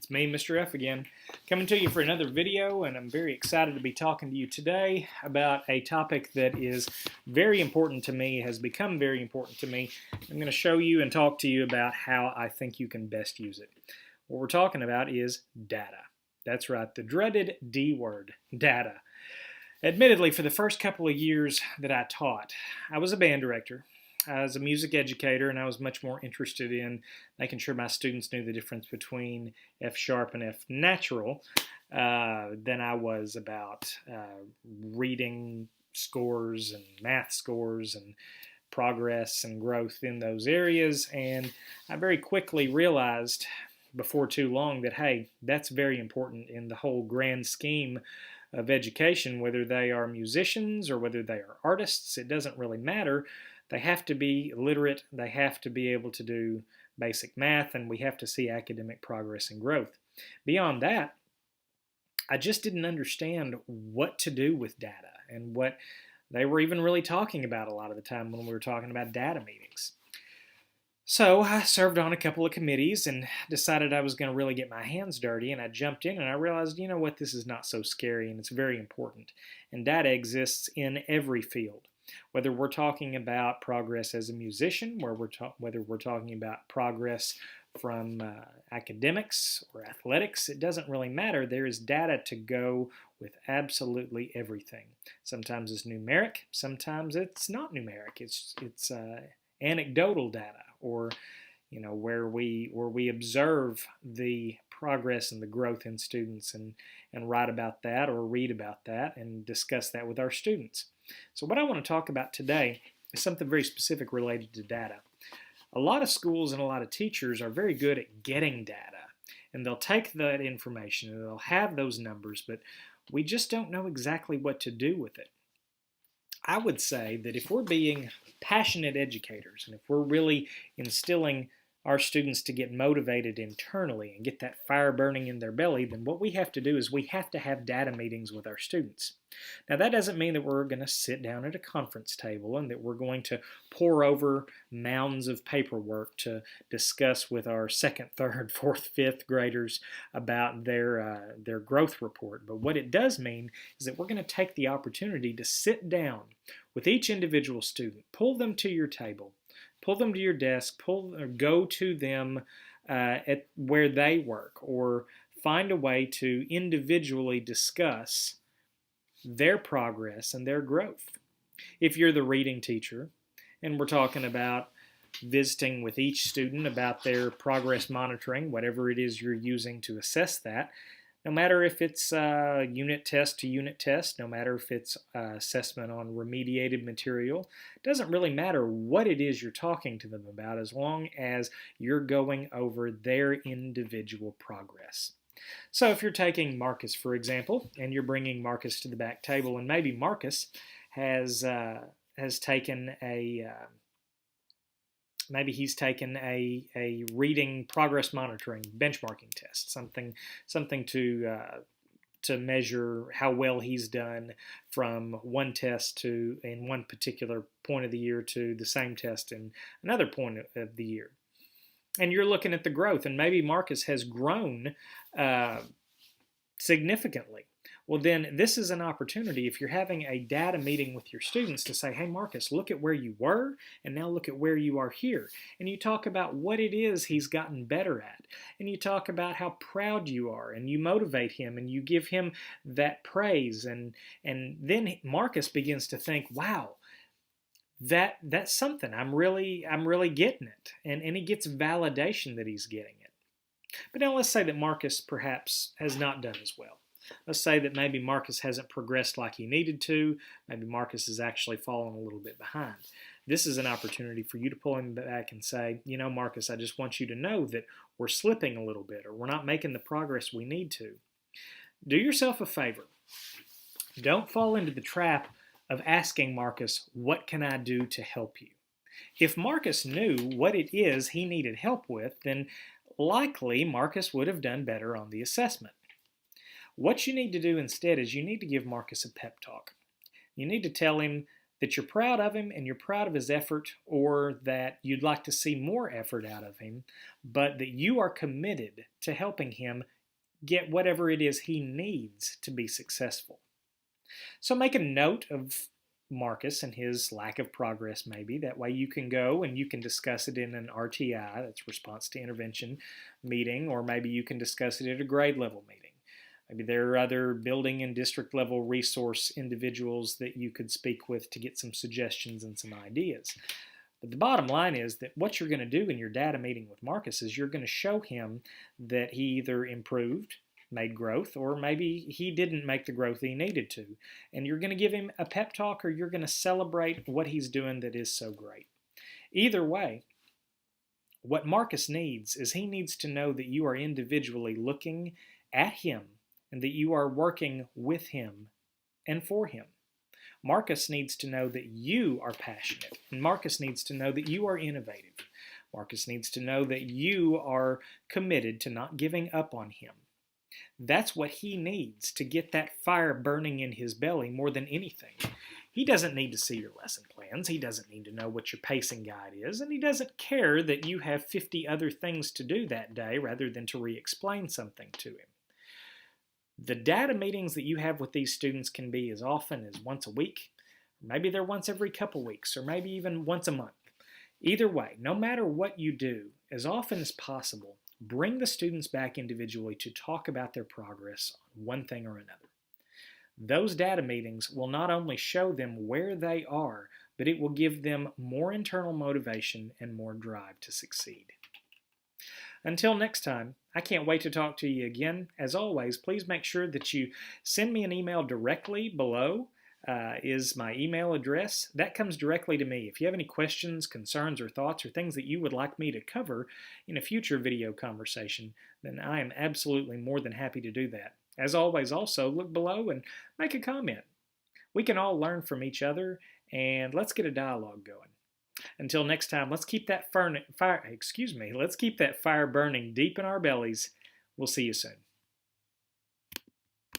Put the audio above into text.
It's me, Mr. F again, coming to you for another video, and I'm very excited to be talking to you today about a topic that is very important to me, has become very important to me. I'm going to show you and talk to you about how I think you can best use it. What we're talking about is data. That's right, the dreaded D word, data. Admittedly, for the first couple of years that I taught, I was a band director. I was a music educator, and I was much more interested in making sure my students knew the difference between F sharp and F natural than I was about reading scores and math scores and progress and growth in those areas. And I very quickly realized before too long that, hey, that's very important in the whole grand scheme of education, whether they are musicians or whether they are artists. It doesn't really matter. They have to be literate, they have to be able to do basic math, and we have to see academic progress and growth. Beyond that, I just didn't understand what to do with data and what they were even really talking about a lot of the time when we were talking about data meetings. So I served on a couple of committees and decided I was going to really get my hands dirty, and I jumped in and I realized, you know what, this is not so scary and it's very important. And data exists in every field. Whether we're talking about progress as a musician, whether we're talking about progress from academics or athletics, it doesn't really matter. There is data to go with absolutely everything. Sometimes it's numeric, sometimes it's not numeric. It's anecdotal data, or where we observe the progress and the growth in students and write about that or read about that and discuss that with our students. So what I want to talk about today is something very specific related to data. A lot of schools and a lot of teachers are very good at getting data, and they'll take that information and they'll have those numbers, but we just don't know exactly what to do with it. I would say that if we're being passionate educators and if we're really instilling our students to get motivated internally and get that fire burning in their belly, then what we have to do is we have to have data meetings with our students. Now, that doesn't mean that we're going to sit down at a conference table and that we're going to pour over mounds of paperwork to discuss with our second, third, fourth, fifth graders about their growth report. But what it does mean is that we're going to take the opportunity to sit down with each individual student, pull them to your table, pull them to your desk, go to them at where they work, or find a way to individually discuss their progress and their growth. If you're the reading teacher, and we're talking about visiting with each student about their progress monitoring, whatever it is you're using to assess that, no matter if it's unit test to unit test, no matter if it's assessment on remediated material, it doesn't really matter what it is you're talking to them about as long as you're going over their individual progress. So if you're taking Marcus, for example, and you're bringing Marcus to the back table, and maybe Marcus has taken maybe he's taken a reading progress monitoring benchmarking test, something to measure how well he's done from one test in one particular point of the year to the same test in another point of the year. And you're looking at the growth, and maybe Marcus has grown significantly. Well, then this is an opportunity, if you're having a data meeting with your students, to say, hey, Marcus, look at where you were, and now look at where you are here. And you talk about what it is he's gotten better at. And you talk about how proud you are, and you motivate him, and you give him that praise. And then Marcus begins to think, wow, that's something. I'm really getting it. And he gets validation that he's getting it. But now let's say that Marcus perhaps has not done as well. Let's say that maybe Marcus hasn't progressed like he needed to. Maybe Marcus has actually fallen a little bit behind. This is an opportunity for you to pull him back and say, you know, Marcus, I just want you to know that we're slipping a little bit, or we're not making the progress we need to. Do yourself a favor. Don't fall into the trap of asking Marcus, what can I do to help you? If Marcus knew what it is he needed help with, then likely Marcus would have done better on the assessment. What you need to do instead is you need to give Marcus a pep talk. You need to tell him that you're proud of him and you're proud of his effort, or that you'd like to see more effort out of him, but that you are committed to helping him get whatever it is he needs to be successful. So make a note of Marcus and his lack of progress maybe. That way you can go and you can discuss it in an RTI, that's response to intervention meeting, or maybe you can discuss it at a grade level meeting. Maybe there are other building and district level resource individuals that you could speak with to get some suggestions and some ideas. But the bottom line is that what you're going to do in your data meeting with Marcus is you're going to show him that he either improved, made growth, or maybe he didn't make the growth he needed to. And you're going to give him a pep talk, or you're going to celebrate what he's doing that is so great. Either way, what Marcus needs is he needs to know that you are individually looking at him and that you are working with him and for him. Marcus needs to know that you are passionate, and Marcus needs to know that you are innovative. Marcus needs to know that you are committed to not giving up on him. That's what he needs to get that fire burning in his belly more than anything. He doesn't need to see your lesson plans. He doesn't need to know what your pacing guide is, and he doesn't care that you have 50 other things to do that day rather than to re-explain something to him. The data meetings that you have with these students can be as often as once a week, or maybe they're once every couple weeks, or maybe even once a month. Either way, no matter what you do, as often as possible, bring the students back individually to talk about their progress on one thing or another. Those data meetings will not only show them where they are, but it will give them more internal motivation and more drive to succeed. Until next time, I can't wait to talk to you again. As always, please make sure that you send me an email directly below. Is my email address. That comes directly to me. If you have any questions, concerns, or thoughts, or things that you would like me to cover in a future video conversation, then I am absolutely more than happy to do that. As always, also look below and make a comment. We can all learn from each other, and let's get a dialogue going. Until next time, let's keep that fire burning deep in our bellies. We'll see you soon.